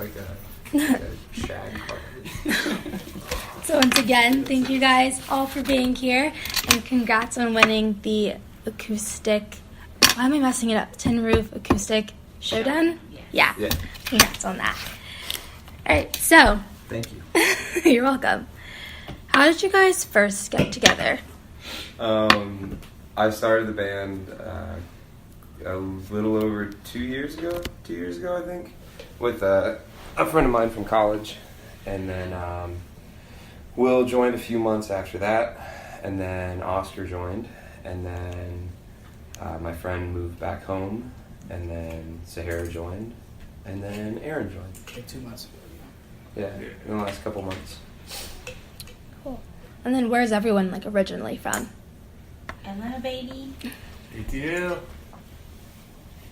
like a shag carpet. So once again, thank you guys all for being here, and congrats on winning the acoustic, why am I messing it up? Tin Roof Acoustic Showdown? Yeah. Congrats on that. Alright, so. Thank you. You're welcome. How did you guys first get together? I started the band a little over 2 years ago, I think, with a friend of mine from college, and then Will joined a few months after that, and then Oscar joined, and then my friend moved back home, and then Sahara joined, and then Aaron joined. Like 2 months. Yeah, in the last couple months. Cool. And then where's everyone like originally from? Atlanta, baby. ATL.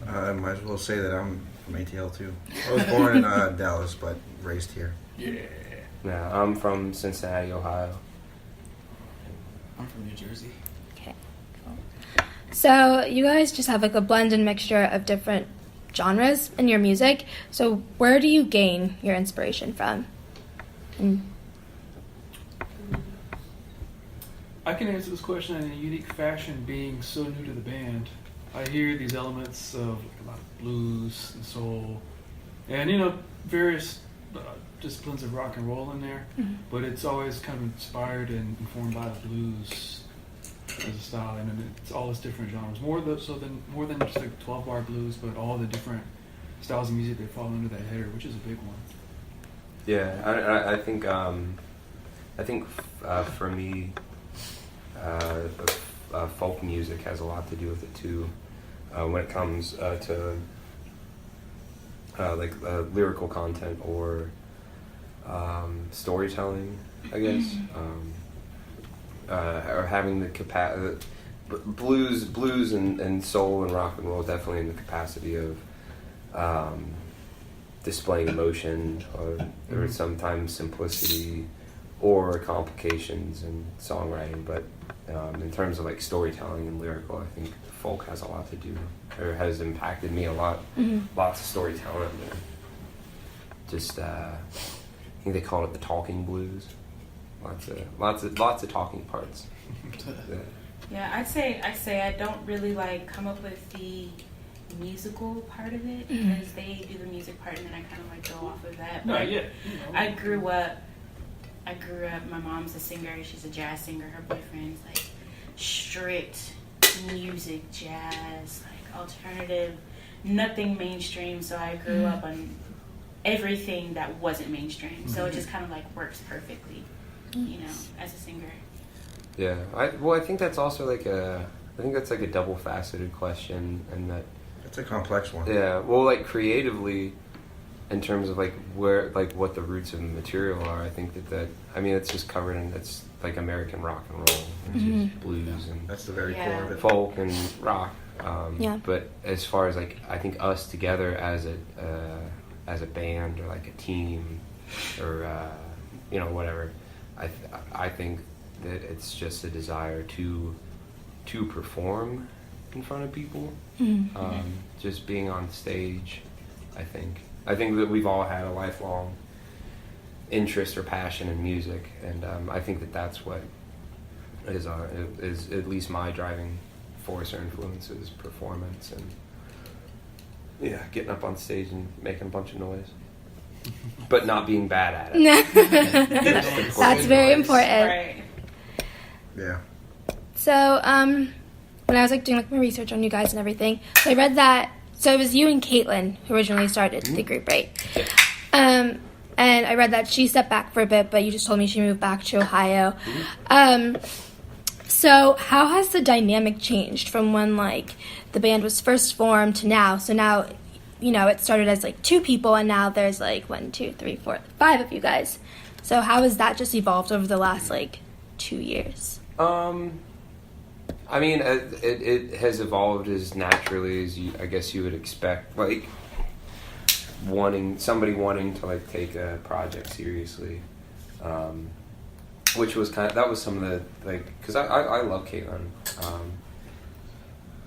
I might as well say that I'm from ATL too. I was born in Dallas, but raised here. Yeah. Yeah, I'm from Cincinnati, Ohio. I'm from New Jersey. Okay, cool. So you guys just have like a blend and mixture of different genres in your music. So where do you gain your inspiration from? And I can answer this question in a unique fashion, being so new to the band. I hear these elements of a lot of blues and soul, and various disciplines of rock and roll in there. Mm-hmm. But it's always kind of inspired and informed by the blues as a style, and it's all its different genres. More than just like 12-bar blues, but all the different styles of music that fall under that header, which is a big one. Yeah, I think for me, folk music has a lot to do with it too. When it comes to lyrical content or storytelling, I guess, or having the capacity. Blues and soul and rock and roll definitely in the capacity of displaying emotion or sometimes simplicity or complications in songwriting, but in terms of like storytelling and lyrical, I think folk has a lot to do, or has impacted me a lot. Lots of storytelling there. Just I think they call it the talking blues. Lots of talking parts. Yeah, I'd say I don't really like come up with the musical part of it, because they do the music part and then I kind of like go off of that. But I grew up, my mom's a singer, she's a jazz singer, her boyfriend's like strict music, jazz, like alternative, nothing mainstream, so I grew up on everything that wasn't mainstream, so it just kind of like works perfectly, as a singer. Yeah, I think that's also like a double-faceted question, and that It's a complex one. yeah, well, like creatively, in terms of like where, like what the roots of the material are, I think it's just covered in, it's like American rock and roll, it's just blues and That's the very core of it. folk and rock. Yeah. But as far as like, I think us together as a band or like a team or whatever, I think that it's just a desire to perform in front of people. Just being on stage, I think that we've all had a lifelong interest or passion in music, and I think that's what is at least my driving force or influence is performance and getting up on stage and making a bunch of noise, but not being bad at it. That's very important. Right. Yeah. So, when I was like doing like my research on you guys and everything, so I read that. So it was you and Caitlin who originally started the group, right? Yeah. And I read that she stepped back for a bit, but you just told me she moved back to Ohio. So how has the dynamic changed from when like the band was first formed to now? So now, it started as like 2 people, and now there's like 1, 2, 3, 4, 5 of you guys. So how has that just evolved over the last like 2 years? I mean, it has evolved as naturally as you would expect. Like somebody wanting to like take a project seriously, which was that was some of the like, because I love Caitlin,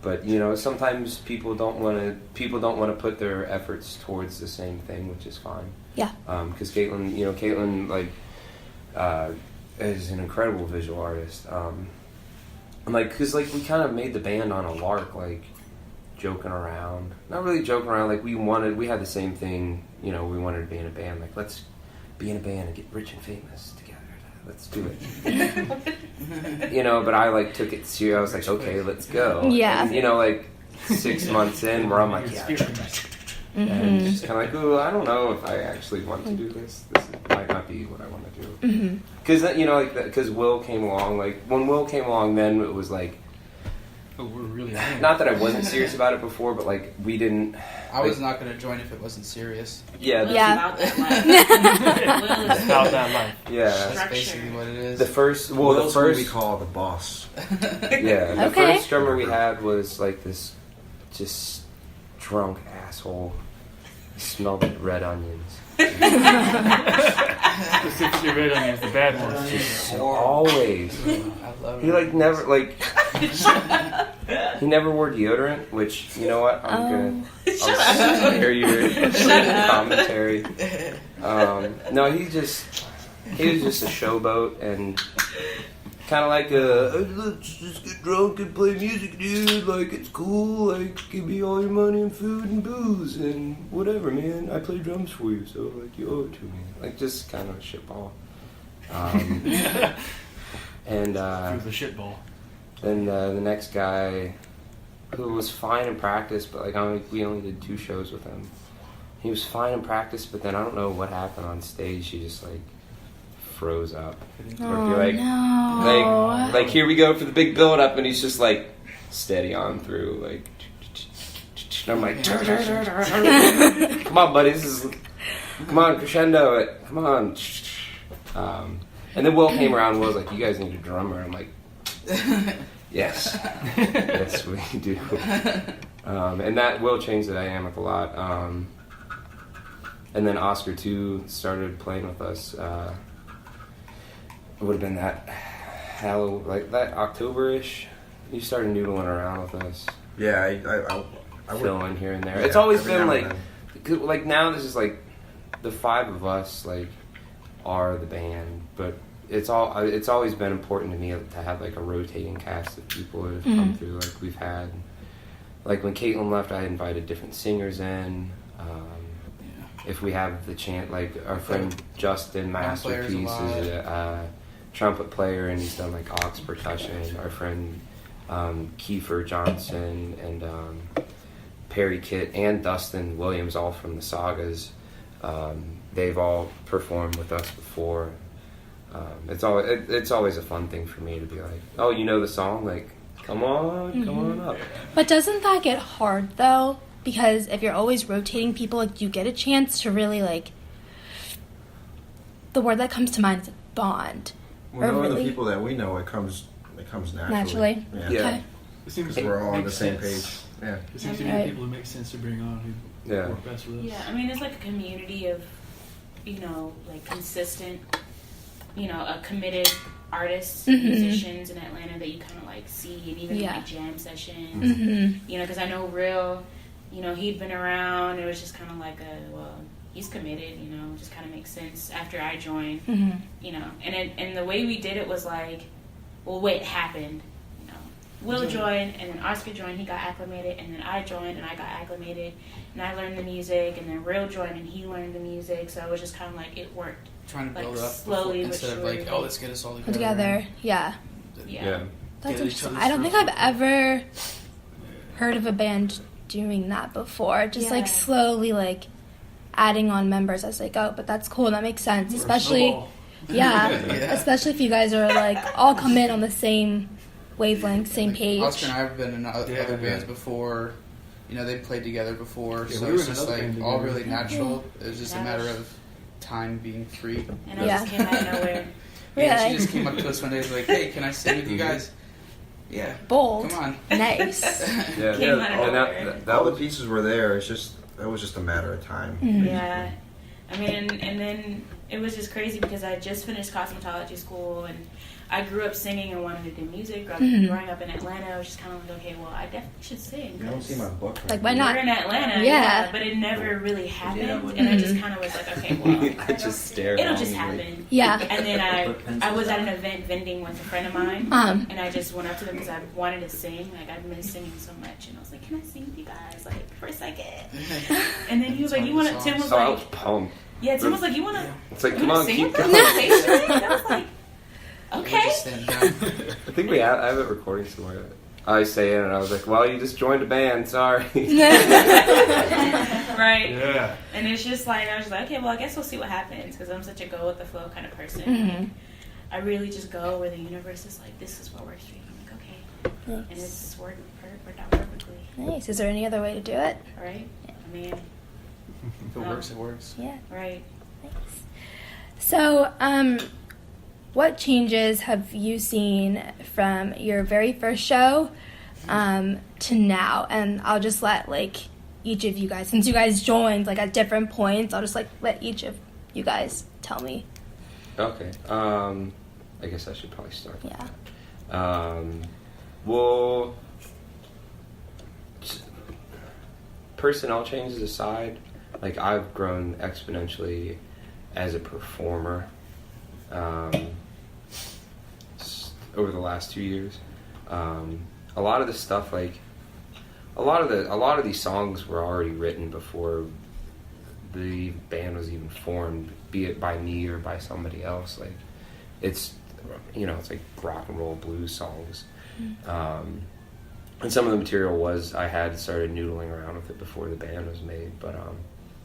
but sometimes people don't want to put their efforts towards the same thing, which is fine. Yeah. Because Caitlin like is an incredible visual artist. Because we kind of made the band on a lark, like joking around. Not really joking around. Like we had the same thing. We wanted to be in a band. Like, let's be in a band and get rich and famous together. Let's do it. But I took it serious. I was like, okay, let's go. Yeah. And 6 months in, where I'm like, yeah. And just kind of like, oh, I don't know if I actually want to do this. This might not be what I want to do. Because because Will came along. Like when Will came along, then it was like, oh, we're really not that I wasn't serious about it before, but we didn't. I was not going to join if it wasn't serious. Yeah. About that life. Will is about that life. Yeah. That's basically what it is. The first we call the boss. Yeah. The Okay. first drummer we had was this just drunk asshole. He smelled like red onions. The 60 red onions, the bad ones. Just always. I love it. He never he never wore deodorant, which I'll hear your commentary. No, he was just a showboat and kind of like let's just get drunk and play music, dude. It's cool. Give me all your money and food and booze and whatever, man. I play drums for you, so you owe it to me. Just kind of a shitball. And Through the shitball. then the next guy, who was fine in practice, but we only did 2 shows with him. He was fine in practice, but then I don't know what happened on stage. He just froze up. Oh, no. Here we go for the big build up, and he's just steady on through. And I'm like, come on, buddy, come on, crescendo it, come on. And then Will came around and was like, you guys need a drummer. I'm like, yes. Yes, we do. And that Will changed the dynamic a lot. And then Oscar, too, started playing with us. It would have been that that October-ish. You started noodling around with us. Yeah, I fill in here and there. Yeah, It's always every been now and then. now this is the 5 of us are the band, but it's always been important to me to have a rotating cast of people who have come through. We've had when Caitlin left, I invited different singers in. If we have the chance, our friend Justin Masterpiece is a trumpet player, and he's done aux percussion. Our friend Kiefer Johnson and Perry Kitt and Dustin Williams, all from the Sagas. They've all performed with us before. It's always a fun thing for me to be like, oh, you know the song? Come on up. But doesn't that get hard, though? Because if you're always rotating people, you get a chance to really, the word that comes to mind is bond. Well, none of really? the people that we know, it comes naturally. Naturally? Yeah. Okay. It seems Because we're all on the makes same sense. page. Yeah. It seems to be Right. people who make sense to bring on who work best with us. Yeah, it's a community of, consistent, a committed artists, musicians in Atlanta that you kind of see, and even in jam sessions. Because I know Real, he'd been around. It was just kind of he's committed. Just kind of makes sense after I joined. And the way we did it was it happened. Will joined, and then Oscar joined, he got acclimated, and then I joined, and I got acclimated, and I learned the music, and then Real joined, and he learned the music, so it was just kind of it worked. Trying to build up slowly but instead surely. of let's get us all together. Together, yeah. Yeah. That's Get each interesting. other's I don't think throat. I've ever heard of a band doing that before. Just Yeah. slowly adding on members as they go. But that's cool. That makes sense, especially yeah, especially if you guys are all come in on the same wavelength, same page. Oscar and I have been in other Yeah. bands before. They played together before, Yeah, so we were it's in just another band all together. really natural. It was just a matter of time being free. And I just came out of nowhere. Yeah, she Really? just came up to us one day and was like, "Hey, can I sing with you guys?" Yeah. Bold. Come on. Nice. Yeah. Came out of And nowhere. that All was the pieces were there. It was just a matter of time. Yeah. I mean, and then it was just crazy because I just finished cosmetology school and I grew up singing and wanted to do music. Growing up in Atlanta, I was just kind of like, okay, well, I definitely should sing. You don't see my book. Like, why not? We're in Atlanta, Yeah. but it never really happened. And I just kind of was like, okay, well, I just stared. it'll just happen. Yeah. And then I was at an event vending with a friend of mine, and I just went up to them because I wanted to sing. Like, I've been singing so much, and I was like, can I sing with you guys, like, for a second? And then he was like, you want to? Tim was So I like, was pumped. yeah. Tim was like, you want to? It's like, You come want on, to sing keep with us? going. And I was like, okay. Just stand down. I think I have it recording somewhere. I say it, and I was like, well, you just joined a band, sorry. Right. Yeah. And it's just like, I was just like, okay, well, I guess we'll see what happens because I'm such a go with the flow kind of person. Mhm. I really just go where the universe is like, this is what works for you. I'm like, okay. Nice. And it's worked out perfectly. Nice. Is there any other way to do it? Right? I mean, If it works, it works. Yeah. right. Nice. So, what changes have you seen from your very first show to now? And I'll just let like each of you guys, since you guys joined like at different points, I'll just like let each of you guys tell me. Okay. I guess I should probably start. Yeah. Well, personnel changes aside, like I've grown exponentially as a performer over the last 2 years. A lot of the stuff, like a lot of these songs were already written before the band was even formed, be it by me or by somebody else. Like it's like rock and roll blues songs. And some of the material I had started noodling around with it before the band was made, but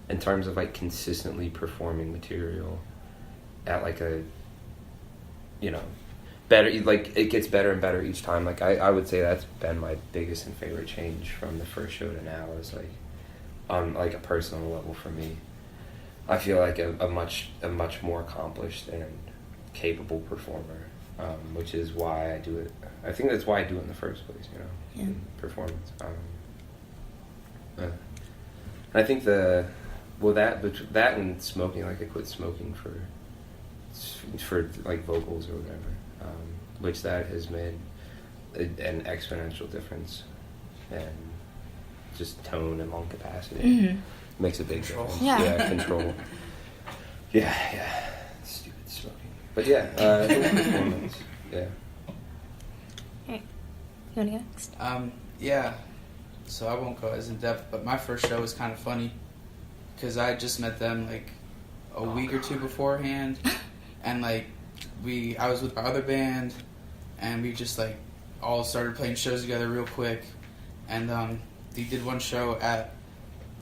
in terms of like consistently performing material at like a better, like it gets better and better each time. Like I would say that's been my biggest and favorite change from the first show to now, is like on like a personal level for me. I feel like a much more accomplished and capable performer, which is why I do it. I think that's why I do it in the first place, Yeah. in performance. And I think that and smoking, like I quit smoking for like vocals or whatever, which that has made an exponential difference, and just tone and lung capacity makes a big difference. Yeah. Control. Yeah. Stupid smoking, but yeah, performance. Yeah. You want to go next? Yeah. So I won't go as in depth, but my first show was kind of funny because I just met them like a week or two beforehand, and like I was with my other band, and we just like all started playing shows together real quick, and they did one show at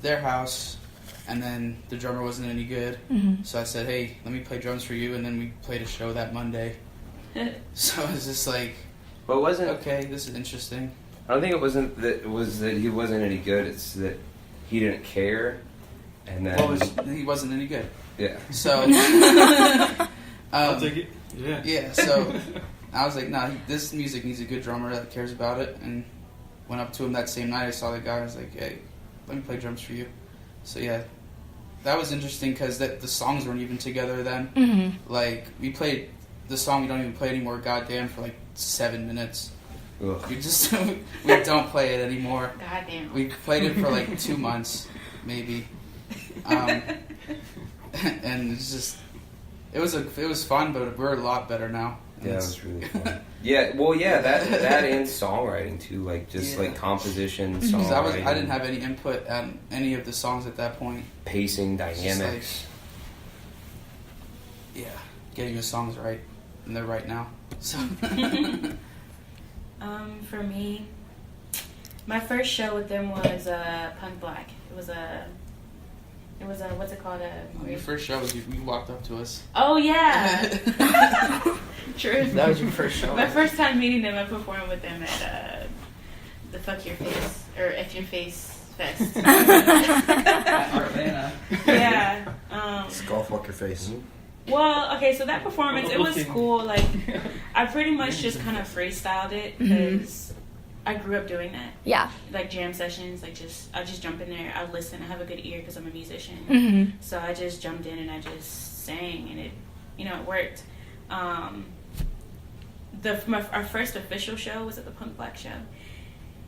their house, and then the drummer wasn't any good, so I said, hey, let me play drums for you, and then we played a show that Monday. So it was just like, Well, it wasn't. okay, this is interesting. I don't think it wasn't that it was that he wasn't any good. It's that he didn't care, and then He wasn't any good. yeah. So I'll take it. Yeah. Yeah, so I was like, nah, this music needs a good drummer that cares about it, and went up to him that same night. I saw the guy, I was like, hey, let me play drums for you. So yeah, that was interesting because the songs weren't even together then. Like, we played the song we don't even play anymore, Goddamn, for like 7 minutes. Ugh. We just, we don't play it anymore. Goddamn. We played it for like 2 months, maybe. And it's just, it was fun, but we're a lot better now. Yeah, it was really fun. Yeah, well, yeah, that and songwriting too, like just like composition, Because songwriting. I didn't have any input on any of the songs at that point. Pacing, Just dynamics. Yeah, getting the songs right, and they're right now. So For me, my first show with them was Punk Black. It was a what's it called? your first show was you walked up to us. Oh yeah, true. That was your first show. My first time meeting them, I performed with them at the Fuck Your Face or F Your Face Fest. Atlanta. Yeah. Skull fuck your face. Well, okay, so that performance, it was cool. Like, I pretty much just kind of freestyled it because I grew up doing that. Yeah. Like jam sessions, like I just jump in there, I listen, I have a good ear because I'm a musician. Mm-hmm. So I just jumped in and I just sang, and it, it worked. Our first official show was at the Punk Black Show.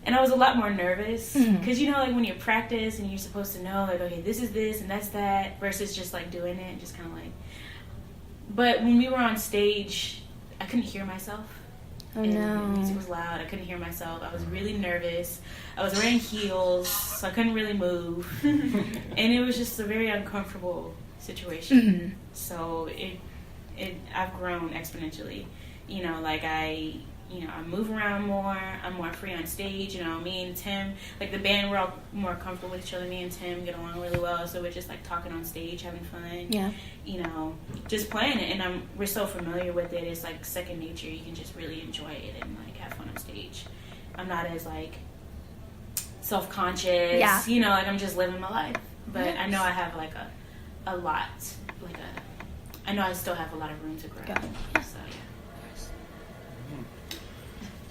And I was a lot more nervous because, like when you practice and you're supposed to know, like, okay, this is this and that's that, versus just like doing it and just kind of like. But when we were on stage, I couldn't hear myself. Oh, and no. the music was loud. I couldn't hear myself. I was really nervous. I was wearing heels, so I couldn't really move. And it was just a very uncomfortable situation. Mm-hmm. So I've grown exponentially. Like I move around more. I'm more free on stage. Me and Tim, like the band, we're all more comfortable with each other. Me and Tim get along really well. So we're just like talking on stage, having fun. Yeah. Just playing it. And we're so familiar with it. It's like second nature. You can just really enjoy it and like have fun on stage. I'm not as like self-conscious. Yeah. Like I'm just living my life. But I know I have like a lot, I know I still have a lot of room to grow. Got it. So yeah.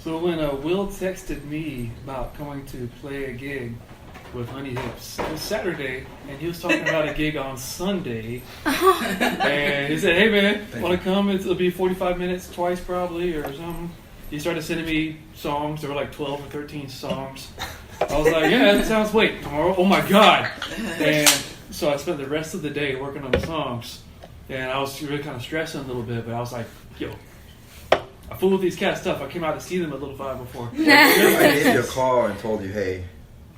So when Will texted me about coming to play a gig with Honey Hips, it was Saturday, and he was talking about a gig on Sunday. And he said, "Hey man, want to come? It'll be 45 minutes twice probably or something." He started sending me songs. There were like 12 or 13 songs. I was like, "Yeah, that sounds wait tomorrow. Oh my god!" And so I spent the rest of the day working on the songs, and I was really kind of stressing a little bit. But I was like, "Yo, I fool with these cats stuff. I came out to see them at Little Five before." I gave you a call and told you, hey.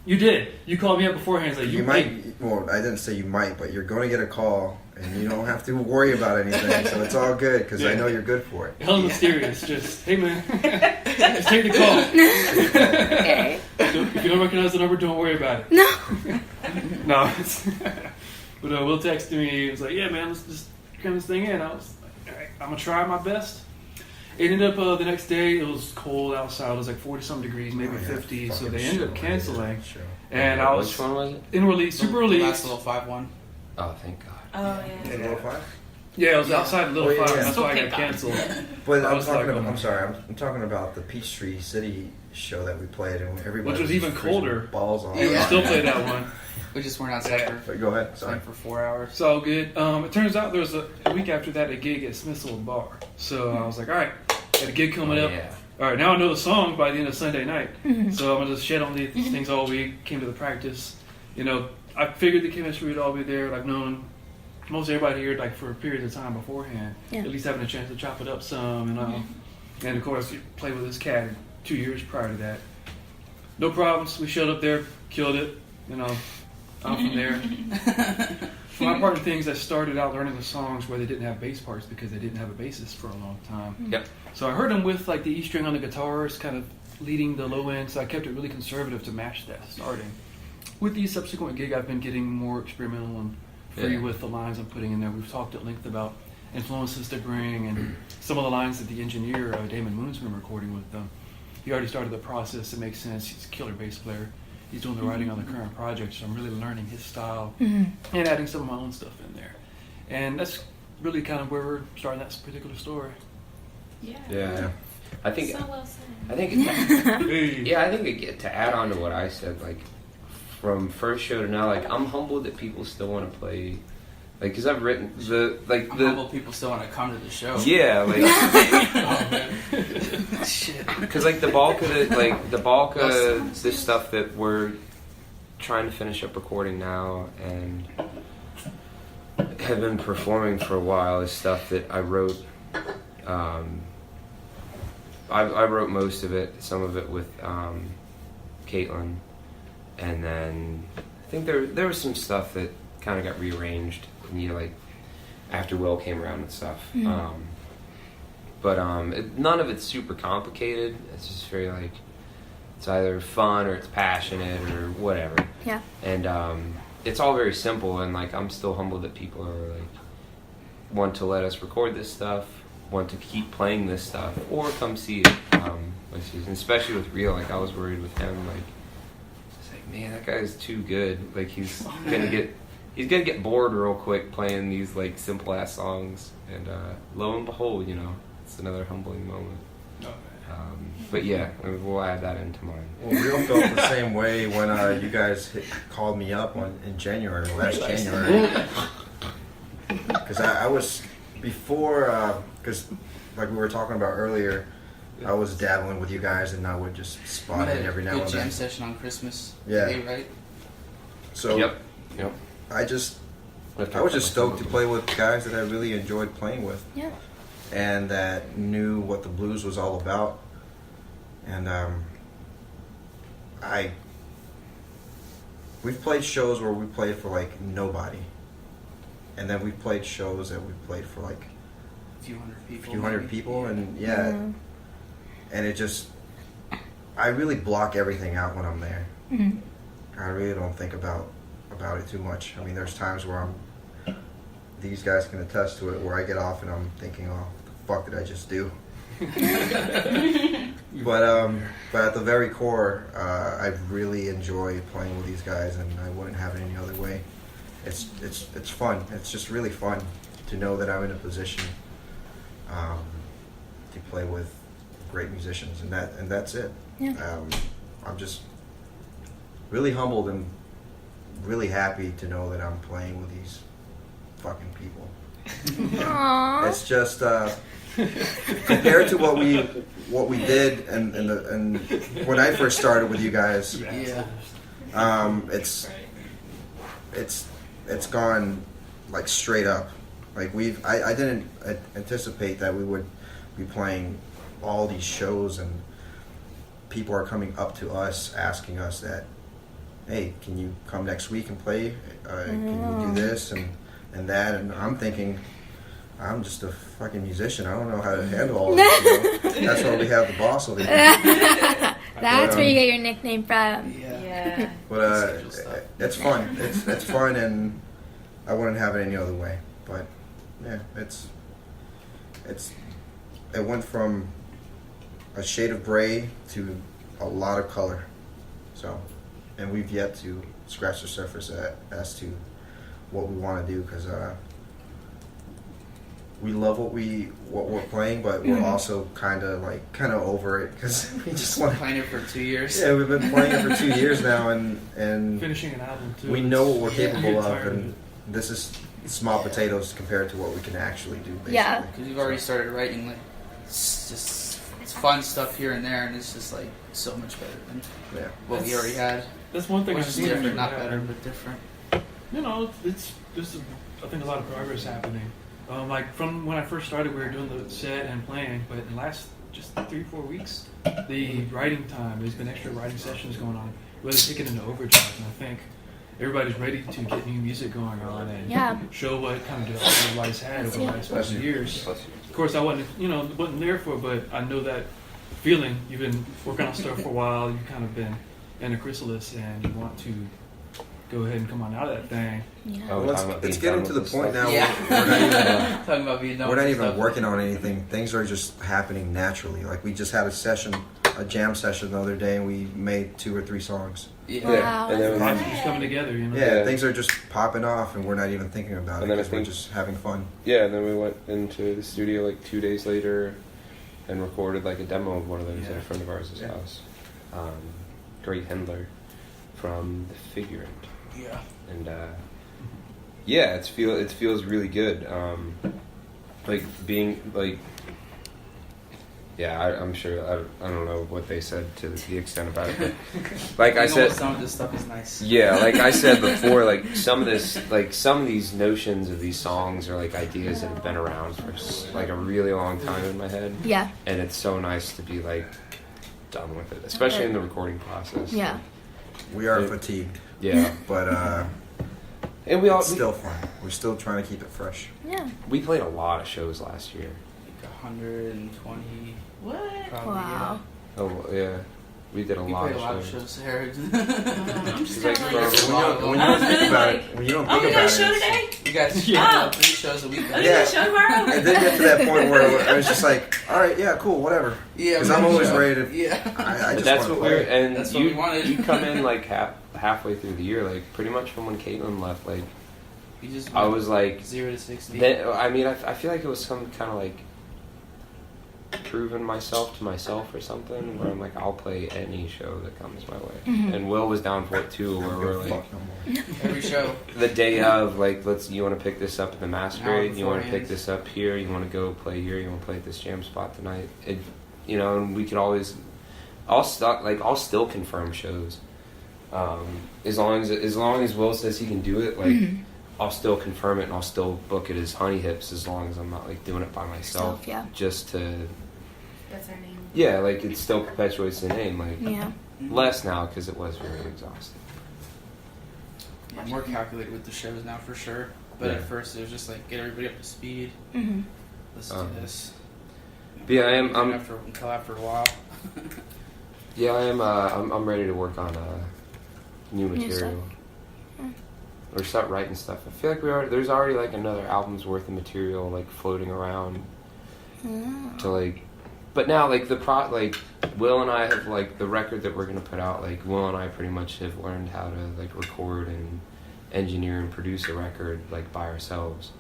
You did. You called me up beforehand. Like, You might, well, I didn't say you might, but you're going to get a call, and you don't have to worry about anything, so it's all good, because I know you're good for it. Hell mysterious. Just, hey man, just take the call. Okay. If you don't recognize the number, don't worry about it. No. No. But Will texted me. He was like, "Yeah man, let's just cram this thing in." I was like, "All right, I'm going to try my best." It ended up the next day, it was cold outside. It was like 40-some degrees, maybe 50. So they ended up canceling. And I was Which one was it? in release, super Last release. little 5-1. Oh, thank God. Oh yeah. Little Five? Yeah, it was outside Little Oh, yeah, Five. yeah. That's why I Okay, got canceled. But I I'm was talking like, about, I'm sorry, I'm talking about the Peachtree City show that we played, and everybody Which was even freezing colder. balls on. Yeah, we Yeah. still played that one. We just weren't outside for, But go ahead, sorry. for 4 hours. It's all good. It turns out there was a week after that a gig at Smithsville Bar. So I was like, all right, got a gig coming up. Yeah. All right, now I know the song by the end of Sunday night. So I'm going to just shed on these things all week. Came to the practice. I figured the chemistry would all be there. I've known most everybody here like for a period of time beforehand. Yeah. At least having a chance to chop it up some. And of course, you play with this cat 2 years prior to that. No problems. We showed up there, killed it. I'm from there. For my part of things, I started out learning the songs where they didn't have bass parts because they didn't have a bassist for a long time. Yep. So I heard them with like the E string on the guitars, kind of leading the low end. So I kept it really conservative to match that starting. With the subsequent gig, I've been getting more experimental and free with the lines I'm putting in there. We've talked at length about influences to bring and some of the lines that the engineer, Damon Moon's been recording with them. He already started the process. It makes sense. He's a killer bass player. He's doing the writing on the current project, so I'm really learning his style and adding some of my own stuff in there. And that's really kind of where we're starting that particular story. Yeah. Yeah. I think. So well said. I think. Hey. Yeah, I think to add on to what I said, like from first show to now, like I'm humbled that people still want to play, like because I've written Humble people still want to come to the show. Yeah, like Oh, man. Shit. because like the bulk of this stuff that we're trying to finish up recording now and have been performing for a while is stuff that I wrote. I wrote most of it, some of it with Caitlin, and then I think there was some stuff that kind of got rearranged, like after Will came around and stuff. But none of it's super complicated. It's just very like it's either fun or it's passionate or whatever. Yeah. And it's all very simple, and like I'm still humbled that people are like want to let us record this stuff, want to keep playing this stuff, or come see it. Especially with Rio, like I was worried with him, like it's like, man, that guy's too good. Like he's gonna get bored real quick playing these like simple ass songs. And lo and behold, it's another humbling moment. But yeah, we'll add that into mine. Well, Real felt the same way when you guys called me up in January, last January. Because I was, before, because like we were talking about earlier, I was dabbling with you guys and I would just spot in every now and then. Jam session on Christmas Yeah. Day, right? So Yep. I was just stoked to play with guys that I really enjoyed playing with. Yeah. And that knew what the blues was all about. And we've played shows where we played for like nobody, and then we've played shows that we played for like A few hundred people, and and it just, I really block everything out when I'm there. Mm-hmm. I really don't think about it too much. I mean, there's times where these guys can attest to it, where I get off and I'm thinking, oh, what the fuck did I just do? But at the very core, I really enjoy playing with these guys, and I wouldn't have it any other way. It's fun. It's just really fun to know that I'm in a position to play with great musicians, and that's it. Yeah. I'm just really humbled and really happy to know that I'm playing with these fucking people. Aww. It's just compared to what we did and when I first started with you guys, Yeah. it's gone like straight up. Like I didn't anticipate that we would be playing all these shows and people are coming up to us asking us that, hey, can you come next week and play? Can you do this and that? And I'm thinking, I'm just a fucking musician. I don't know how to handle all this. That's why we have the boss over here. That's where you get your nickname from. Yeah. But it's fun. It's fun, and I wouldn't have it any other way. But yeah, it went from a shade of gray to a lot of color. So, and we've yet to scratch the surface as to what we want to do, because we love what we're playing, but we're also kind of over it, because we just want to Playing it for 2 years. Yeah, we've been playing it for 2 years now, and Finishing an album too. we know what we're capable of, tired and this is small potatoes compared to what we can actually do. Basically. Yeah. Because you've already started writing, like, it's fun stuff here and there, and it's just, like, so much better than Yeah. what we already had. That's one thing Which I've is seen. different, not happen. better, but different. You know, it's just I think a lot of progress happening. Like from when I first started, we were doing the set and playing, but in the last just 3-4 weeks, the writing time, there's been extra writing sessions going on, really kicking into overdrive, and I think everybody's ready to get new music going on and show what kind of development everybody's had over the last couple of years. Of course, I wasn't there for it, but I know that feeling. You've been working on stuff for a while, you've kind of been in a chrysalis, and you want to go ahead and come on out of that thing. Yeah. Oh, It's getting to the point now Yeah. where Talking about being done we're not with even stuff. working on anything. Things are just happening naturally. Like, we just had a jam session the other day, and we made 2 or 3 songs. Yeah. Wow. And then Projects just coming together, you know. Yeah, things are just popping off, and we're not even thinking about it, And then I because we're think- just having fun. Yeah, and then we went into the studio like 2 days later and recorded like a demo of one of those at a friend of ours' house. Great Hendler from The Figurant. Yeah. And yeah, it feels really good. Like being like, yeah, I'm sure I don't know what they said to the extent about it, but like I said, Some of this stuff is nice. yeah, like I said before, like some of these notions of these songs are like ideas that have been around for like a really long time in my head. Yeah. And it's so nice to be like done with it, especially in the recording process. Yeah. We are Yeah. fatigued, Yeah. but And we it's still fun. We're still trying to keep it fresh. Yeah. we played a lot of shows last year. Like 120. What? Probably, Wow. Oh yeah, we did a We lot played of a lot of shows. shows there. I'm just It's like kind of for- like, When you I don't was think really about like, it, when you don't oh, think we got a about show it, today? You guys Yeah. 3 shows a week. Oh, you Yeah. got a show tomorrow? it did get to that point where I was just like, all right, yeah, cool, whatever. Yeah. Because I'm always ready to. Yeah. I But just that's want what to we're play. and That's what we wanted. you come in like halfway through the year, like pretty much from when Caitlin left. Like You just I was like, 0 to 60. then, I mean, I feel like it was some kind of like proven myself to myself or something, where I'm like, I'll play any show that comes my way. Mhm. And Will was down for it too, where we're like, Fuck no more. Every show. the day of, like, you want to pick this up at the Masquerade, Hour you want to pick beforehand. this up here, you want to go play here, you want to play at this jam spot tonight. And we could always, I'll still confirm shows. As long as Will says he can do it, like, I'll still confirm it and I'll still book it as Honey Hips, as long as I'm not like doing it by myself. Yeah. Just to, That's our name. yeah, like it still perpetuates the name. Like Yeah. less now because it was very exhausting. I'm more calculated with the shows now for sure. But Yeah. at first it was just like get everybody up to speed. Mhm. Let's do this. But yeah, I'm until after a while. yeah, I'm ready to work on new New material. stuff. Yeah. Or start writing stuff. I feel like there's already like another album's worth of material like floating around to like, but now like like Will and I have like the record that we're gonna put out, like Will and I pretty much have learned how to like record and engineer and produce a record like by ourselves.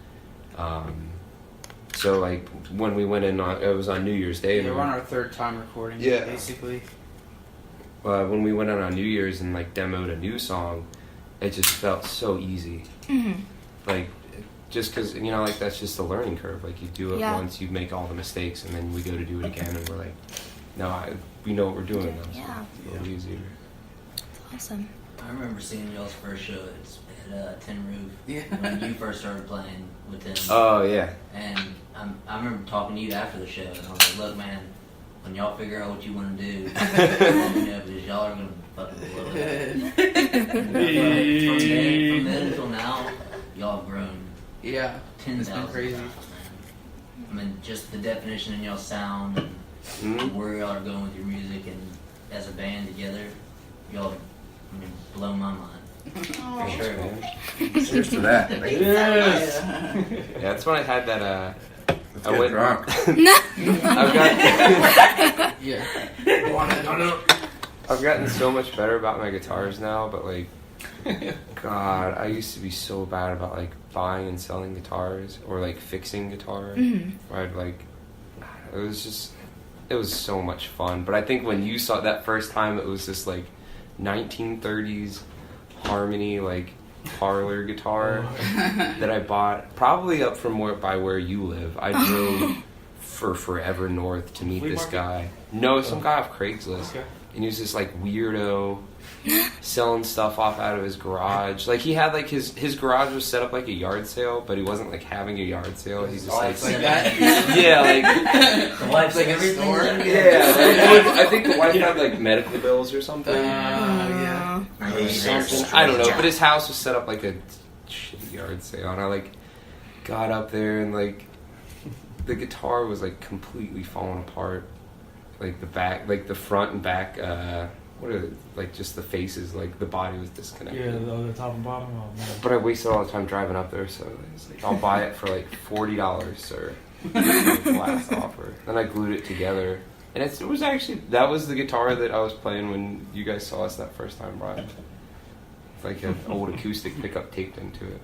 So like when we went in it was on New Year's Day. Yeah, we're on our third time recording. Yeah. Basically. When we went on New Year's and like demoed a new song, it just felt so easy. Like, just because, like, that's just a learning curve. Like, you do it once, you make all the mistakes, and then we go to do it again, and we're like, no, we know what we're doing now. So Yeah. it's a little easier. That's awesome. I remember seeing y'all's first show at Tin Roof Yeah. when you first started playing with them. Oh, yeah. And I remember talking to you after the show, and I was like, look, man, when y'all figure out what you want to do, let me know, because y'all are going to fucking blow it up. From then until now, y'all have grown Yeah. 10,000 It's been crazy. times, man. I mean, just the definition in y'all's sound and where y'all are going with your music and as a band together, y'all, blow my mind. Oh. For sure. Cheers to that. Yes. Yeah, that's when I had that, Let's I get went drunk. I've got Yeah. I've gotten so much better about my guitars now, but like, God, I used to be so bad about like buying and selling guitars or like fixing guitars. Where I'd like, it was so much fun. But I think when you saw it that first time, it was this like 1930s Harmony like parlor guitar that I bought probably up from by where you live. I drove for forever north to meet Flea this market? guy. No, some guy off Craigslist. Okay. And he was this like weirdo selling stuff off out of his garage. Like he had like his garage was set up like a yard sale, but he wasn't like having a a yard sale. He's just It's like that. yeah, like The wife's like, Like a everything's store? in yeah. Like, I think the wife had like medical bills or something. Yeah. Something. I don't know, but his house was set up like a shitty yard sale, and I like got up there and like the guitar was like completely falling apart, like the back, like the front and back. What are like just the faces? Like the body was disconnected. Yeah, the top and bottom. Oh, man. But I wasted all the time driving up there, so it's like I'll buy it for like $40, sir. Last offer. Then I glued it together, and it was actually that was the guitar that I was playing when you guys saw us that first time, Brian. It's like an old acoustic pickup taped into it.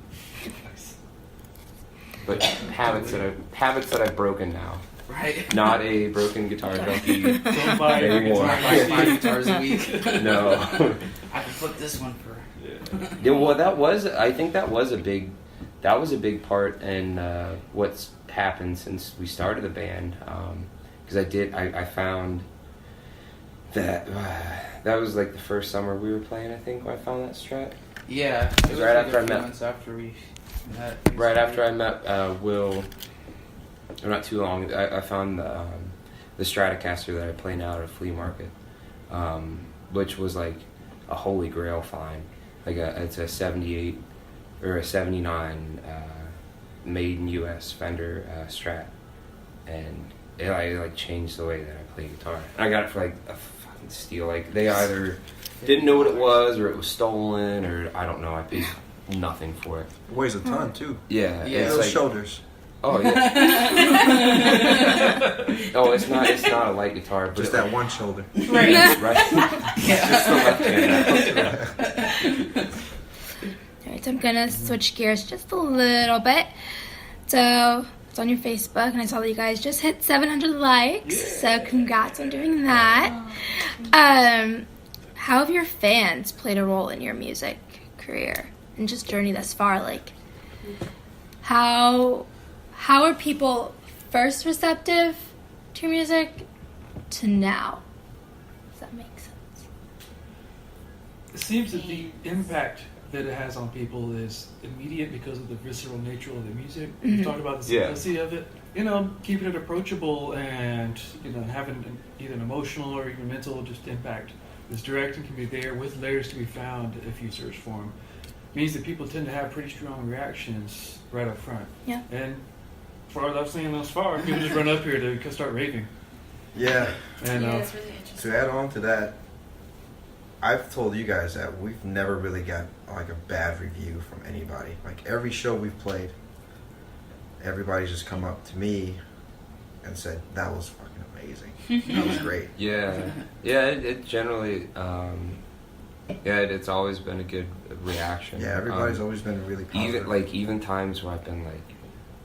But habits that I've broken now. Right. Not a broken guitar junkie. Don't buy a Anymore. guitar. Buy 5 guitars a week. No. I can flip this one for. Yeah, well, I think that was a big part in what's happened since we started the band. Because I found that that was like the first summer we were playing. I think when I found that Strat. Yeah. It was right after I met. Months after we met. Right after I met Will, or not too long, I found the Stratocaster that I play now at a flea market, which was like a holy grail find. Like it's a 78 or a 79 made in U.S. Fender Strat, and it like changed the way that I play guitar. And I got it for like a fucking steal. Like they either didn't know what it was, or it was stolen, or I don't know. I paid nothing for it. It weighs a ton too. Yeah, Yeah, it's Those like, shoulders. oh yeah. Oh, it's not a light guitar, but Just that one shoulder. Right. right. Just the left hand. Alright, so I'm gonna switch gears just a little bit. So was on your Facebook, and I saw that you guys just hit 700 likes. So congrats on doing that. How have your fans played a role in your music career and just journey thus far? Like, how are people first receptive to music to now? Does that make sense? It seems that the impact that it has on people is immediate because of the visceral nature of the music. Mm-hmm. You talked about the simplicity of it. You know, keeping it approachable and, you know, having either an emotional or even mental just impact. This direct and can be there with layers to be found if you search for them. Means that people tend to have pretty strong reactions right up front. Yeah. And as far as I've seen thus far, people just run up here to start raving. Yeah. And it's really interesting. To add on to that, I've told you guys that we've never really got like a bad review from anybody. Like every show we've played, everybody's just come up to me and said, that was fucking amazing. That was great. Yeah. It generally, it's always been a good reaction. Yeah, everybody's always been really positive. Even times where I've been like,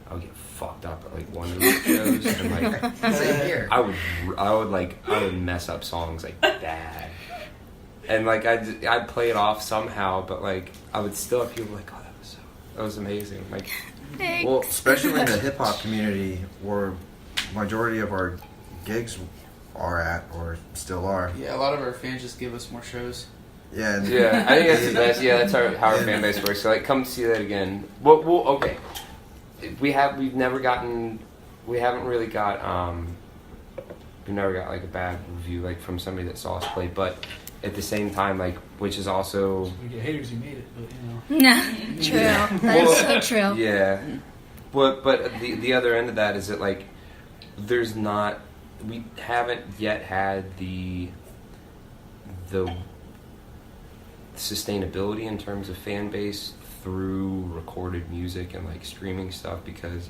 I would get fucked up at like one of those shows, and like, Same here. I would mess up songs like bad, and like I'd play it off somehow, but like I would still have people like, oh, that was amazing. Like, Thanks. Well, especially in the hip hop community, where majority of our gigs are at or still are. Yeah, a lot of our fans just give us more shows. Yeah, and yeah, I think that's the best. Yeah, that's how our fan base works. So like, come see that again. Well, okay. We haven't really got like a bad review like from somebody that saw us play, but at the same time, like, which is also We get haters, you made it, but you know. No, true. That is so true. yeah. But the other end of that is that like we haven't yet had the sustainability in terms of fan base through recorded music and like streaming stuff because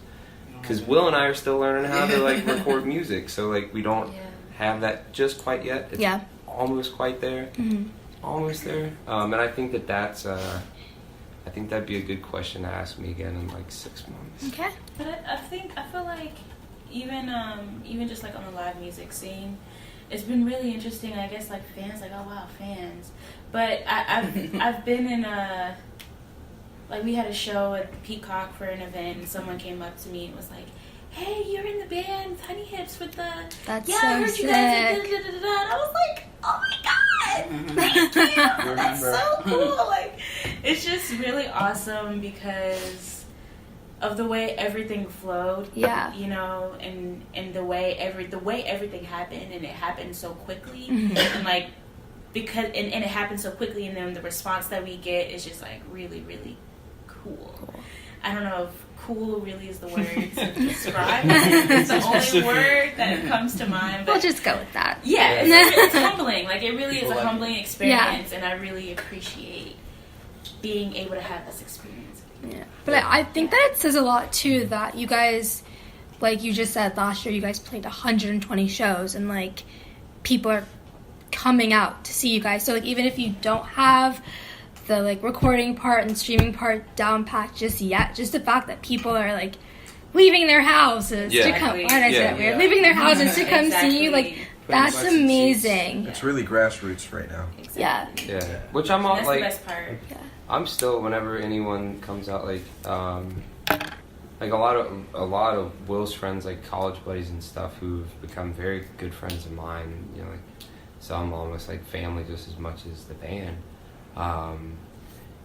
Will and I are still learning how to like record music, so like we don't have that just quite yet. It's almost quite there. Mm-hmm. Almost there. And I think that's I think that'd be a good question to ask me again in like 6 months. Okay. But I feel like even just like on the live music scene, it's been really interesting. I guess like fans like, oh wow, fans. But I've been in like we had a show at Peacock for an event, and someone came up to me and was like, hey, you're in the band Honey Hips with the That's I so heard you guys sick. did and I was like, oh my god, thank you. That's so cool. Like, it's just really awesome because of the way everything flowed. Yeah. You know, and the way everything happened, and it happened so quickly, and like because and it happened so quickly, and then the response that we get is just like really, really cool. I don't know if cool really is the word to describe it. It's the only word that comes to mind. But We'll just go with that. yeah, it's humbling. Like, it really is a humbling experience, Yeah. and I really appreciate being able to have this experience. Yeah. But I think that it says a lot, too, that you guys, like you just said, last year you guys played 120 shows, and, like, people are coming out to see you guys. So, like, even if you don't have the, like, recording part and streaming part down pat just yet, just the fact that people are, like, leaving their houses to come. Why did I say that weird? Leaving their houses to come see you, like, that's amazing. it's really grassroots right now. Exactly. Yeah. Yeah. Which I'm all That's like. the best part. I'm still, whenever anyone comes out, like a lot of Will's friends, like college buddies and stuff, who've become very good friends of mine. You know, like some almost like family just as much as the band.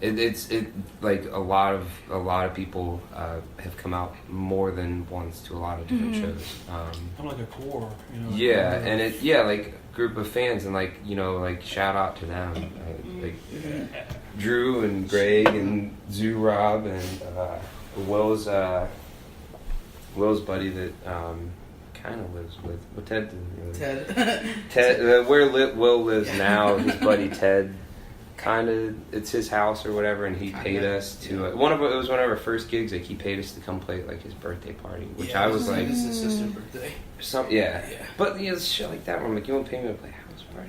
It's like a lot of people have come out more than once to a lot of different shows. I'm like a core, you know. Yeah, and like a group of fans, and like, you know, like shout out to them, like Drew and Greg and Zoo Rob and Will's buddy that kind of lives with Ted. Ted, where Will lives now, his buddy Ted. Kind of, it's his house or whatever, and he paid us to it was one of our first gigs. Like, he paid us to come play at, like, his birthday party, which I was like, it's his sister's birthday. But you know, shit like that where I'm like, you won't pay me to play a house party?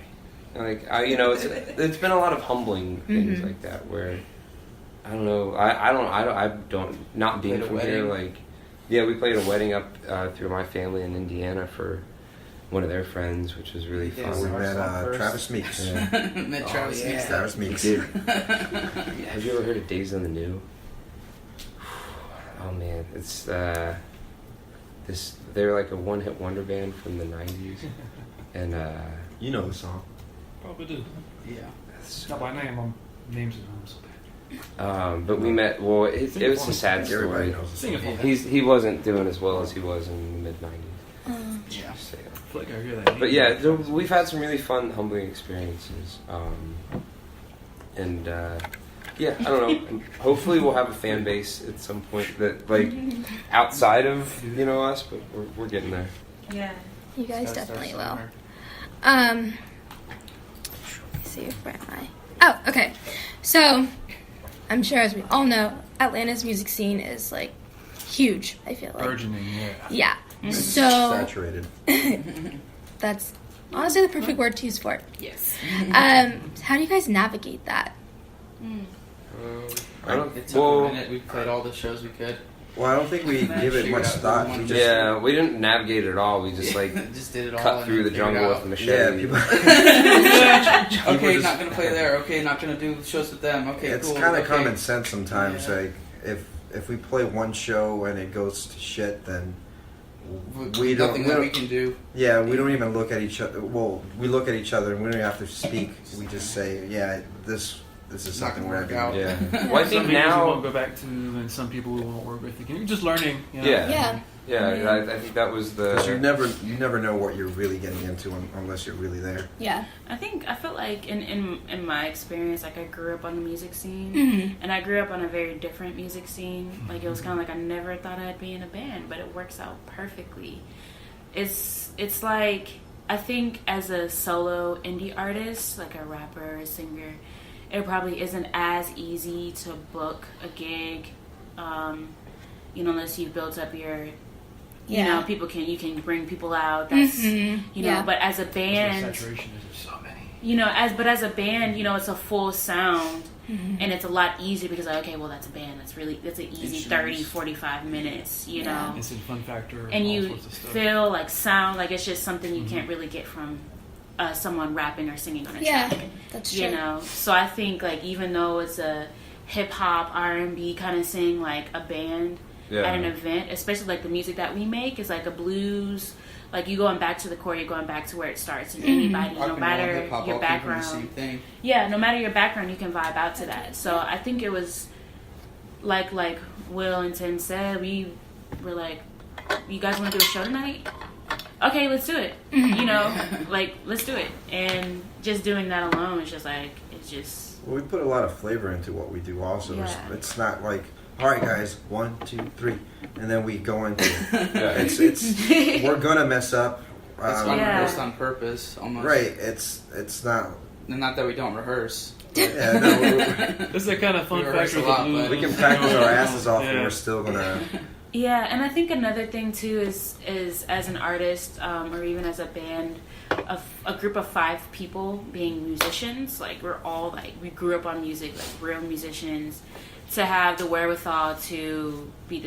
And like, you know, it's been a lot of humbling things like that where I don't know, I don't not being from here, like Yeah, we played a wedding up through my family in Indiana for one of their friends, which was really Yeah, fun. We our met song first. Travis Meeks. Yeah. Met Travis Meeks. Travis Meeks. Dude, have you ever heard of Days on the New? Oh man, it's they're like a one-hit wonder band from the 90s, and You know the song. Probably do. Yeah. Not by name, names it home so bad. but we met. Well, it was a sad Everybody story. knows the Sing it song. for me. He wasn't doing as well as he was in the mid 90s. Yeah. So, I feel like I hear that. but yeah, we've had some really fun, humbling experiences. And yeah, I don't know. Hopefully, we'll have a fan base at some point that like outside of us, but we're getting there. Yeah. You guys Gotta start definitely will. somewhere. Let me see, where am I? Oh, okay. So, I'm sure as we all know, Atlanta's music scene is like huge, I feel like. Burgeoning, yeah. Yeah. So, Saturated. that's honestly the perfect word to use for it. Yes. How do you guys navigate that? I don't. It took a Well, minute. We played all the shows we could. Well, I don't think we give it much thought. We just, yeah, we didn't navigate it at all. We just like just did it all. cut and through the figured jungle out. with a machete. yeah, people. Okay, just- not gonna play there. Okay, not gonna do shows with them. Okay, It's cool. kind of okay. common sense sometimes. Yeah. Like if we play one show and it goes to shit, then We don't- nothing we that don't- we can do. yeah, we don't even look at each other. Well, we look at each other and we don't even have to speak. We just say, yeah, this is It's not something gonna we're work out. Yeah. Well, I Some think people you won't now. go back to, and some people we won't work with again. You're just learning. You know? Yeah. Yeah. Yeah. I think that was Because you the. never know what you're really getting into unless you're really there. Yeah. I feel like in my experience, like I grew up on the music scene, Mhm. and I grew up on a very different music scene. Like it was kind of like I never thought I'd be in a band, but it works out perfectly. It's like I think as a solo indie artist, like a rapper, a singer, it probably isn't as easy to book a gig, unless you've built up your. You Yeah. know, you can bring people out. That's Mhm. Yeah. but as a That's band, where saturation is. There's so many. as a band, it's a full sound, Mhm. and it's a lot easier because like, okay, well that's a band. That's an easy Instruments. 30, 45 minutes, Yeah. Instant fun factor. and all you sorts of stuff. feel like sound like it's just something you can't really get from someone rapping or singing on a Yeah. track. That's true. So I think like even though it's a hip hop R&B kind of thing, like a band Yeah. at an event, especially like the music that we make is like a blues. Like you going back to the core, you're going back to where it starts, and anybody, Rock no and roll, matter hip-hop, your all came from the background, same thing. yeah, no matter your background, you can vibe out to that. So I think it was like Will and Tim said, we were like, you guys want to do a show tonight? Okay, let's do it. Let's do it. And just doing that alone is just like, it's just, Well, we put a lot of flavor into what we do. Also, Yeah. it's not like, all right, guys, 1, 2, 3, and then we go into. Yeah. It's we're gonna mess up. It's unrehearsed on purpose, almost. Right. It's not. And not that we don't rehearse. Yeah. No. That's that kind of fun We rehearse factor. a lot, with the but- We blues, can practice you know? our asses off, Yeah. and we're still gonna. yeah. And I think another thing too is as an artist or even as a band, a group of 5 people being musicians, like we're all like, we grew up on music, like real musicians, to have the wherewithal to be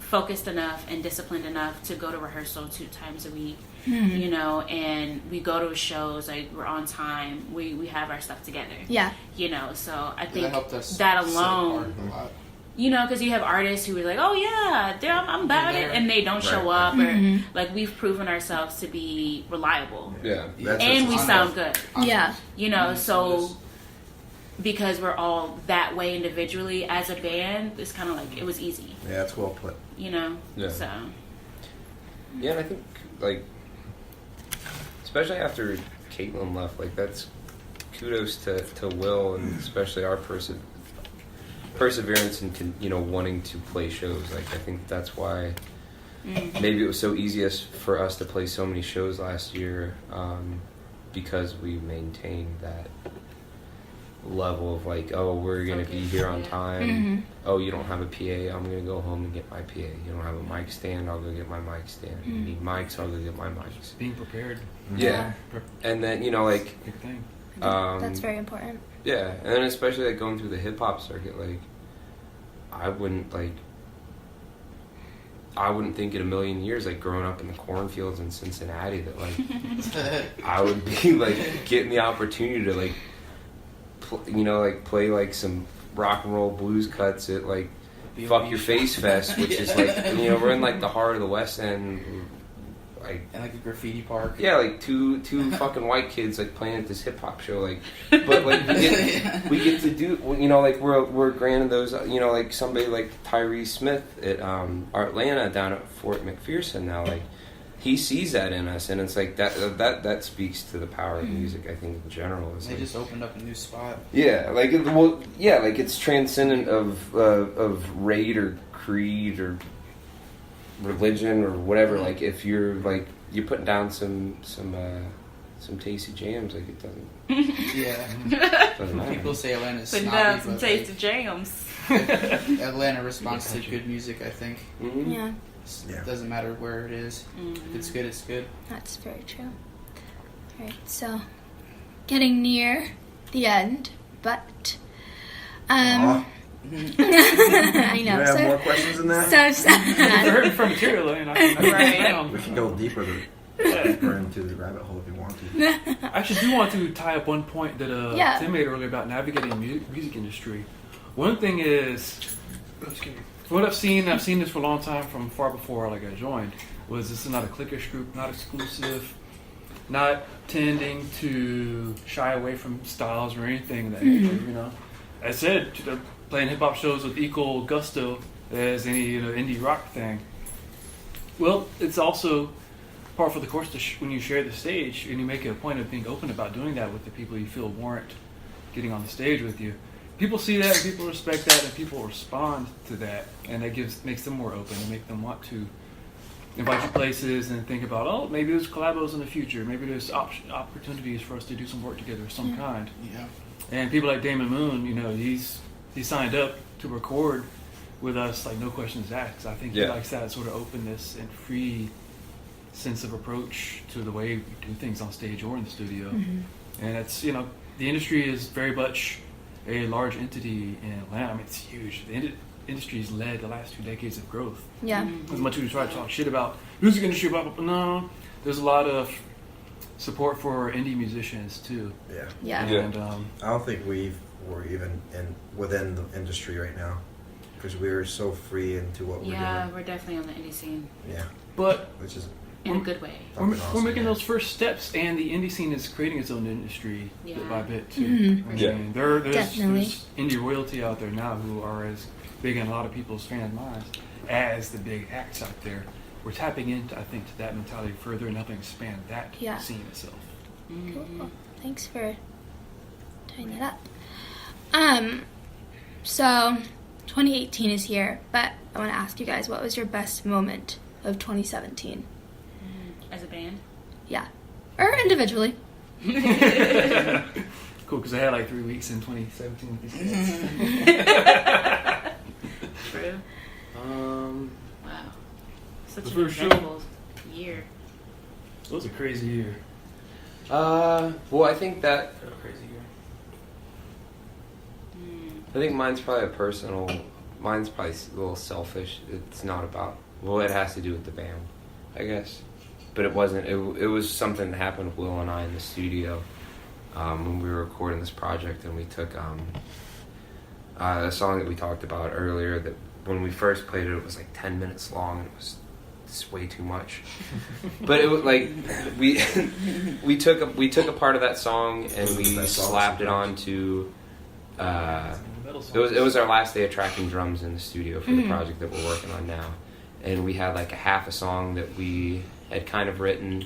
focused enough and disciplined enough to go to rehearsal 2 times a week, and we go to shows, like we're on time, we have our stuff together, Yeah. so I think That helped us that set alone, apart a lot. because you have artists who are like, oh yeah, I'm about They're it, there. and they don't show Right. up, or like we've proven ourselves to be reliable, Yeah. That's and we what's- sound good, Yeah. so because we're all that way individually, as a band, it's kind of like it was easy, Yeah, it's well put. Yeah. so Yeah, and I think like, especially after Caitlin left, like that's kudos to Will and especially our perseverance and wanting to play shows. Like I think that's why maybe it was so easiest for us to play so many shows last year, because we maintained that level of like, oh, we're gonna be Focus, here on yeah. time. Oh, you don't have a PA, I'm gonna go home and get my PA. You don't have a mic stand, I'll go get my mic stand. You need mics, I'll go get my mics. Being prepared. Yeah. And then like Big thing. That's very important. yeah, and then especially like going through the hip hop circuit, like I wouldn't like I wouldn't think in a million years, like growing up in the cornfields in Cincinnati, that like I would be like getting the opportunity to like play like some rock and roll blues cuts at like Fuck Your Face Fest, which is like we're in like the heart of the West End, like and like a graffiti park. Yeah, like two fucking white kids like playing at this hip hop show, like, but like we get to do, like we're granted those, like somebody like Tyree Smith at Atlanta down at Fort McPherson now, like he sees that in us, and it's like that speaks to the power of music, I think, in general. They just opened up a new spot. Yeah, like like it's transcendent of race or creed or religion or whatever. Like if you're like you're putting down some tasty jams, like it doesn't. Yeah. Doesn't matter. People say Atlanta's putting snobby, down some but tasty jams. Atlanta responds to good music, I think. Mm-hmm. Yeah, It doesn't matter where it is. If it's good, it's good. that's very true. All right, so getting near the end, but Aw. I You know. have more questions than that? So If they're sad. hurting for material, I can Right. down. We can go deeper into the rabbit hole if you want to. I actually do want to tie up one point that Yeah. Tim made earlier about navigating the music industry. One thing is, what I've seen this for a long time from far before like I joined, was this is not a cliquish group, not exclusive, not tending to shy away from styles or anything of that nature, I said, playing hip hop shows with equal gusto as any indie rock thing. Well, it's also par for the course when you share the stage and you make it a point of being open about doing that with the people you feel warrant getting on the stage with you. People see that, and people respect that, and people respond to that, and that makes them more open and make them want to invite you places and think about, maybe there's collabos in the future, maybe there's opportunities for us to do some work together of some kind. Yeah. And people like Damon Moon, he signed up to record with us, like no questions asked. 'Cause I think he likes that sort of openness and free sense of approach to the way we do things on stage or in the studio. And it's the industry is very much a large entity in Atlanta. I mean, it's huge. The industry has led the last 2 decades of growth. Yeah. As much as we try to talk shit about music industry, blah, blah, blah, no, there's a lot of support for indie musicians too. Yeah. And I don't think we're even within the industry right now, because we're so free into what we're Yeah, doing. we're definitely on the indie scene Yeah, but which is in a good way. we're awesome, making yeah. those first steps, and the indie scene is creating its own industry bit by bit too. Mhm. I Yeah. mean, there's Definitely. indie royalty out there now who are as big in a lot of people's fan minds as the big acts out there. We're tapping into, I think, to that mentality further and helping expand that Yeah. scene itself. Cool. Thanks for tying that up. So 2018 is here, but I want to ask you guys, what was your best moment of 2017? As a band. Yeah. Or individually. Cool, because I had like 3 weeks in 2017 with these guys. True. Wow. Such The an first show. eventful year. It was a crazy year. Well, I think that A crazy year. I think mine's probably mine's probably a little selfish. It's not about, it has to do with the band, I guess. But it wasn't, it was something that happened with Will and I in the studio when we were recording this project, and we took a song that we talked about earlier that when we first played it, it was like 10 minutes long. It was just way too much. But it was like, we took a part of that song and we slapped it onto it was our last day of tracking drums in the studio for the project that we're working on now, and we had like a half a song that we had kind of written,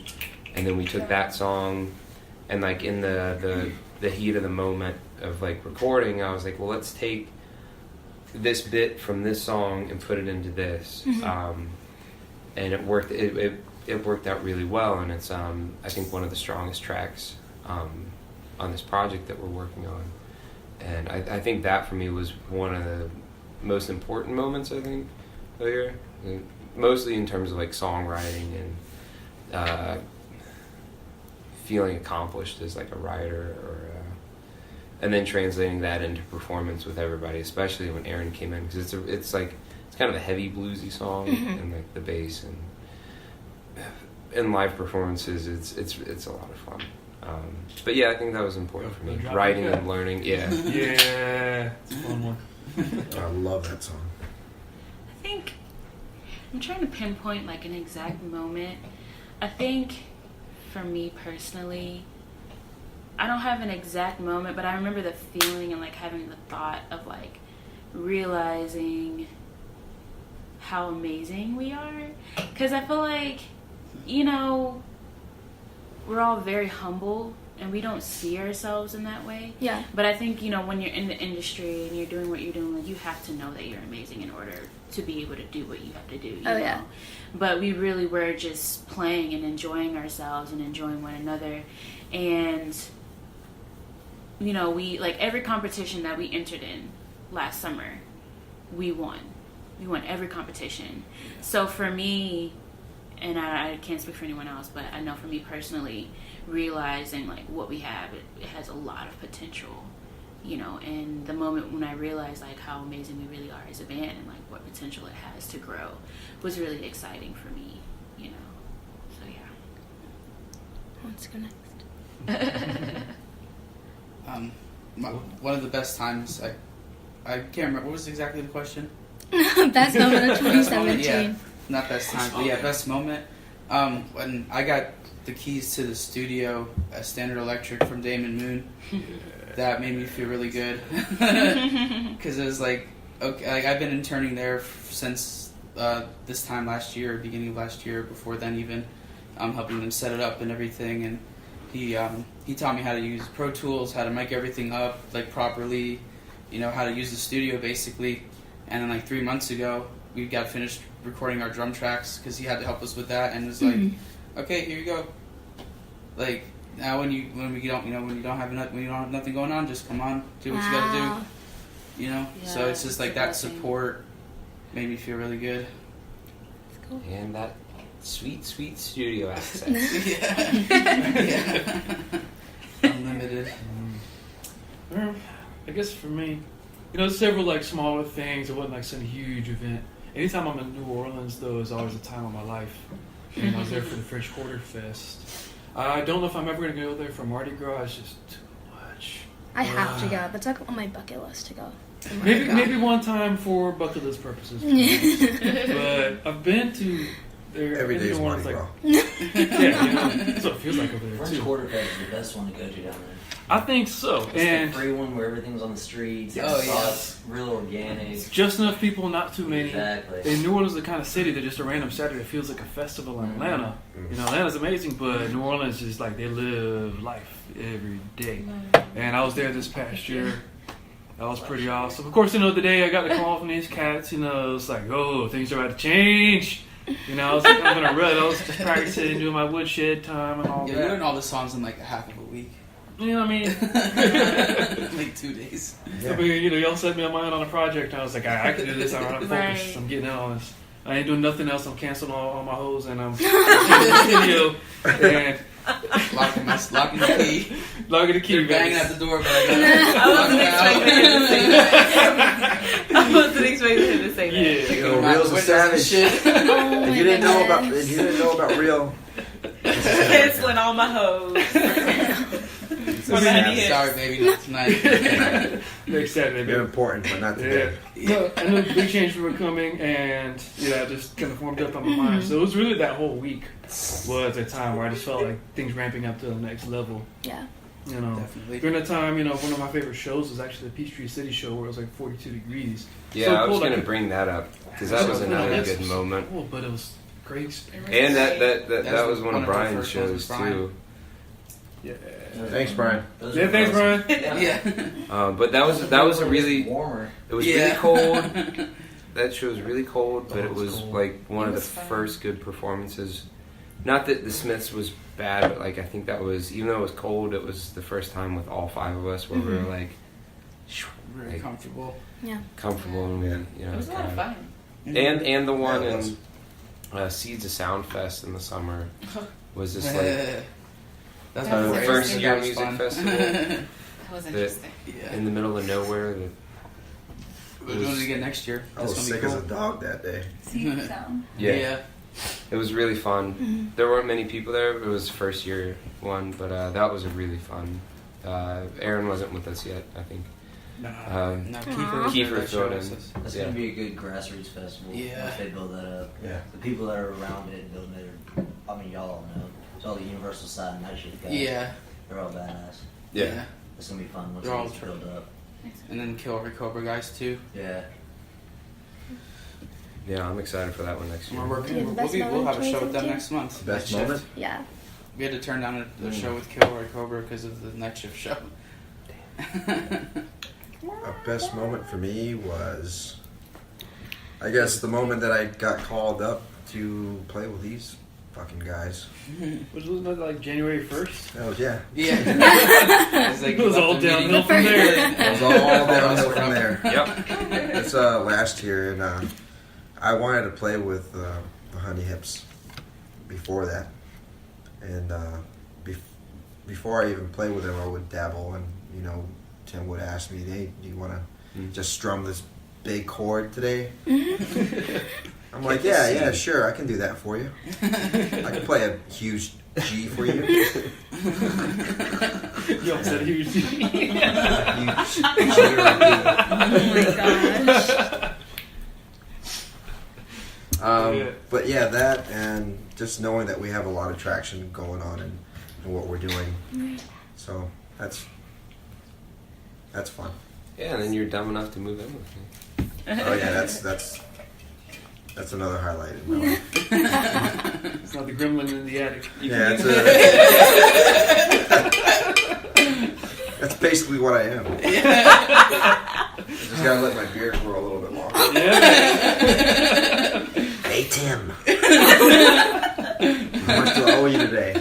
and then we took that song, and like in the heat of the moment of like recording, I was like, well, let's take this bit from this song and put it into this, and it worked. It worked out really well, and it's I think one of the strongest tracks on this project that we're working on. And I think that for me was one of the most important moments, I think, of the year. Mostly in terms of like songwriting and feeling accomplished as like a writer, and then translating that into performance with everybody, especially when Aaron came in, because it's it's kind of a heavy bluesy song, and like the bass and in live performances, it's a lot of fun. But yeah, I think that was important for me. Writing and learning, yeah. Yeah, it's a fun one. I love that song. I think I'm trying to pinpoint like an exact moment. I think for me personally, I don't have an exact moment, but I remember the feeling and like having the thought of like realizing how amazing we are. Because I feel like, you know, we're all very humble and we don't see ourselves in that way. Yeah. But I think, you know, when you're in the industry and you're doing what you're doing, like, you have to know that you're amazing in order to be able to do what you have to do. You know? Yeah. But we really were just playing and enjoying ourselves and enjoying one another. And, you know, we, like, every competition that we entered in last summer, we won. We won every competition. So for me, and I can't speak for anyone else, but I know for me personally, realizing like what we have, it has a lot of potential, you know. And the moment when I realized like how amazing we really are as a band and like what potential it has to grow was really exciting for me, you know. So yeah. Let's go next. One of the best times, I can't remember, what was exactly the question? Best moment of Best moment, 2017. yeah. Not best time, but yeah, best moment. When I got the keys to the studio at Standard Electric from Damon Moon, that made me feel really good. Because it was like, okay, like I've been interning there since this time last year, beginning of last year, before then even, helping them set it up and everything. And he taught me how to use Pro Tools, how to mic everything up like properly, you know, how to use the studio basically. And then like 3 months ago, we got finished recording our drum tracks because he had to help us with that, and it was like, okay, here you go. Like now, when you don't have nothing going on, just come on, do what you gotta do. You know, Yeah, so it's just like a that blessing. support made me feel really good. And that sweet studio access. Yeah. Unlimited. I guess for me, you know, several like smaller things. It wasn't like some huge event. Anytime I'm in New Orleans, though, is always a time of my life. And I was there for the French Quarter Fest. I don't know if I'm ever going to go there for Mardi Gras. It's just too much. I have to go. That's like on my bucket list to go. Maybe one time for bucket list purposes. But I've been to there Every in day is New Orleans, Mardi like, Gras. yeah, you know, that's what it feels like over there French too. Quarter Fest is the best one to go to down there. I think so. It's And the free one where everything's on the streets. Oh, It's yeah. sauce, real organic. just enough people, not too many. Exactly. And New Orleans is the kind of city that just a random Saturday feels like a festival in Atlanta. You know, Atlanta's amazing, but New Orleans is like they live life every day. And I was there this past year. That was pretty awesome. Of course, you know, the day I got the call from these cats, you know, it's like, oh, things are about to change. You know, I was kind of in a rut. I was just practicing, doing my woodshed time and all Yeah, we that. learned all the songs in like a half of a week. You know what I mean? Like 2 days. I mean, you know, y'all set me on mind on a project, and I was like, I can do this. I'm focused. Right. I'm getting in on this. I ain't doing nothing else. I'm canceling all my hoes, and I'm video and Locking the key. logging the key. You're banging bags. at the door, but I I wasn't expecting him to say that. Yeah. Yo, Real's a savage. Shit. If you didn't know about Real, Canceling all my hoes. For the honey hits. Sorry, baby, not tonight. Next Saturday, they're baby. important, but not Yeah. today. No, I knew big changes were coming, and yeah, I just kind of formed up on my mind. So it was really that whole week was a time where I just felt like things ramping up to the next level. Yeah. You know, Definitely. during that time, you know, one of my favorite shows was actually the Peachtree City show where it was like 42 degrees. Yeah, So I was cool, going to like- bring that up because that was another That's good moment. Cool, but it was great experience. And that That's was one of our Brian's first shows shows with Brian. too. Yeah. Thanks, Brian. Those Yeah, are thanks, awesome. Brian. Yeah. But that was a really warmer. it was Yeah. really cold. That show was really cold, but Oh, it it was was cold. like one It of the was fun. first good performances. Not that the Smiths was bad, but like I think that was, even though it was cold, it was the first time with all five of us where we were like Very comfortable. Yeah. comfortable and we, you know, It was a lot of kinda- fun. And the one Yeah, it in Seeds of Sound Fest in the summer was just like That's That was my the favorite. first year That was music fun. festival That was interesting. Yeah. in the middle of nowhere that We're doing it again next year. I was That's sick gonna as be a cool. dog that day. Yeah. It was really fun. There weren't many people there. It was first year one, but that was a really fun. Aaron wasn't with us yet, I think. Nah. No, Kiefer Kiefer filled in. That's Yeah. gonna be a good grassroots festival. Yeah. If they build that up. Yeah. The people that are around it and building it are, I mean, y'all all know. It's all the Universal Side and Night Shift guys. Yeah. They're all badass. Yeah. It's gonna be fun once They're all it gets built up. And then Kill Cobra guys too. Yeah. Yeah, I'm excited for that one next And year. we're Do you have working. the best We'll have a moment show with them 2017? next month. Best Night Shift. moment? Yeah. We had to turn down the show with Kill Cobra because of the night shift show. A best moment for me was, I guess, the moment that I got called up to play with these fucking guys. Wasn't it like January 1st? Oh yeah, Yeah. It's like It was you all left the meeting. downhill from there. it was all downhill from there. Yep. It's last year, and I wanted to play with the Honey Hips before that, and before I even played with them, I would dabble, and you know, Tim would ask me, "Hey, do you want to just strum this big chord today?" I'm like, "Yeah, sure, I can do that for you. I can play a huge G for you." You all said huge. Huge G Oh my gosh. But yeah, that and just knowing that we have a lot of traction going on and what we're doing, so that's fun. Yeah, and then you're dumb enough to move in with me. Oh yeah, that's another highlight in my life. It's not the gremlin in the attic. Yeah, that's basically what I am. I just gotta let my beard grow a little bit longer. Yeah. Hey Tim, how much do I owe you today?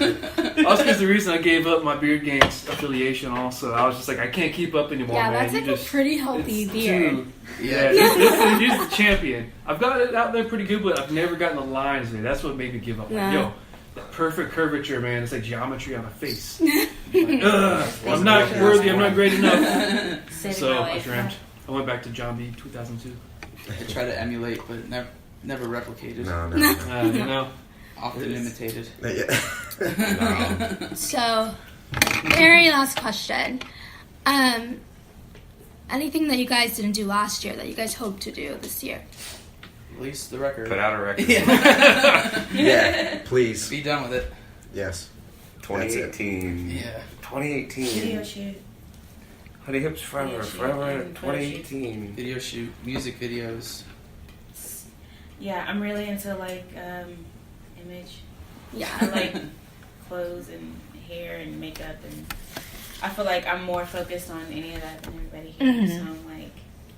Also, because the reason I gave up my beard games affiliation, also, I was just like, I can't keep up anymore, Yeah, man. that's like You a pretty healthy it's beard. too- Yeah, he's the champion. I've got it out there pretty good, but I've never gotten the lines, man. That's what made me give up. Like, No. yo, the perfect curvature, man. It's like geometry on a face. Like, I'm not worthy. I'm not great enough. Saving So my I life. dreamt. I went back to John B. 2002. I try to emulate, but never replicated. No. You know. Often imitated. Yeah. So, very last question. Anything that you guys didn't do last year that you guys hope to do this year? Release the record. Put out a record. Yeah, please. Be done with it. Yes. 2018. Yeah. 2018. Video shoot. Honey Hips Forever. Video shoot Forever. and photo shoot. 2018. Video shoot, music videos. Yeah, I'm really into like image. I Yeah. like clothes and hair and makeup, and I feel like I'm more focused on any of that than everybody here. So I'm like,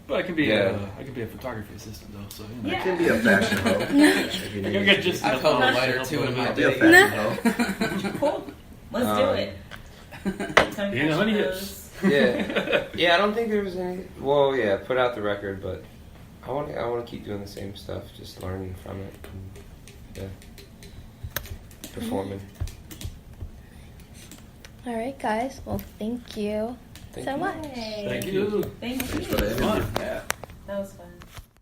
But I can be Yeah. I can be a photography assistant though. So you know. I Yeah. can be a fashion hoe. If you I need got me. just I've enough held a knowledge to lighter help too out in my I'll be a day. fashion hoe. cool, let's do it. Come Being a catch Honey those. Hips. Yeah. Yeah, I don't think there was any. Well, yeah, put out the record, but I want to keep doing the same stuff, just learning from it. And, yeah. Performing. All right, guys. Well, thank you Thank so you. much. Yay. Thank you. Thank you. Thanks for the interview. Fun. Yeah. That was fun.